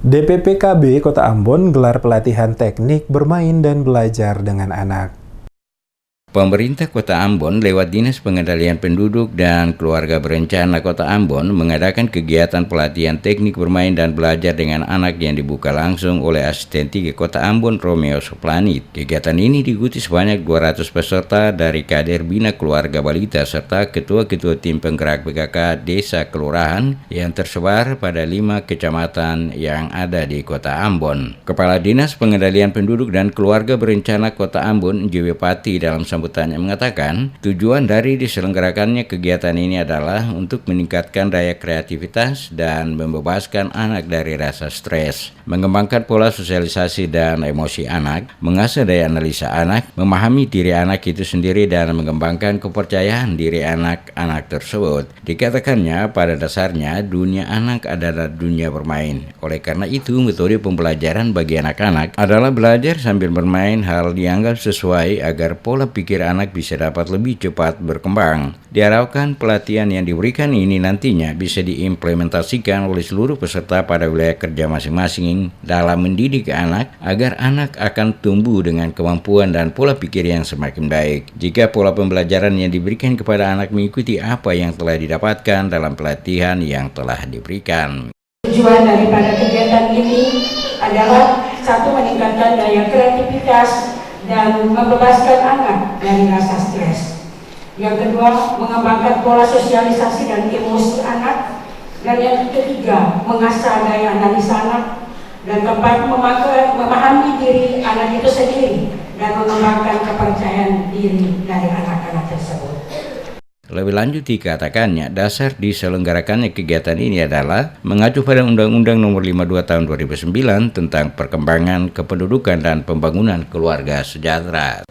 DPPKB Kota Ambon gelar pelatihan teknik bermain dan belajar dengan anak. Pemerintah Kota Ambon lewat Dinas Pengendalian Penduduk dan Keluarga Berencana Kota Ambon mengadakan kegiatan pelatihan teknik bermain dan belajar dengan anak yang dibuka langsung oleh Asisten 3 Kota Ambon Romeo Soplanit. Kegiatan ini diikuti sebanyak 200 peserta dari kader Bina Keluarga Balita serta ketua-ketua tim penggerak PKK Desa Kelurahan yang tersebar pada 5 kecamatan yang ada di Kota Ambon. Kepala Dinas Pengendalian Penduduk dan Keluarga Berencana Kota Ambon, JW Pati, dalam sambutannya mengatakan tujuan dari diselenggarakannya kegiatan ini adalah untuk meningkatkan daya kreativitas dan membebaskan anak dari rasa stres, mengembangkan pola sosialisasi dan emosi anak, mengasah daya analisa anak, memahami diri anak itu sendiri dan mengembangkan kepercayaan diri anak-anak tersebut. Dikatakannya pada dasarnya dunia anak adalah dunia bermain. Oleh karena itu metode pembelajaran bagi anak-anak adalah belajar sambil bermain, hal dianggap sesuai agar pola pikir anak bisa dapat lebih cepat berkembang. Diharapkan pelatihan yang diberikan ini nantinya bisa diimplementasikan oleh seluruh peserta pada wilayah kerja masing-masing dalam mendidik anak agar anak akan tumbuh dengan kemampuan dan pola pikir yang semakin baik. Jika pola pembelajaran yang diberikan kepada anak mengikuti apa yang telah didapatkan dalam pelatihan yang telah diberikan. Tujuan daripada kegiatan ini adalah satu, meningkatkan daya kreativitas dan membebaskan anak dari rasa stres. Yang kedua, mengembangkan pola sosialisasi dan emosi anak. Dan yang ketiga, mengasah daya analisa anak. Dan keempat, memahami diri anak itu sendiri dan mengembangkan kepercayaan diri dari anak-anak tersebut. Lebih lanjut dikatakannya, dasar diselenggarakannya kegiatan ini adalah mengacu pada Undang-Undang Nomor 52 Tahun 2009 tentang perkembangan kependudukan dan pembangunan keluarga sejahtera.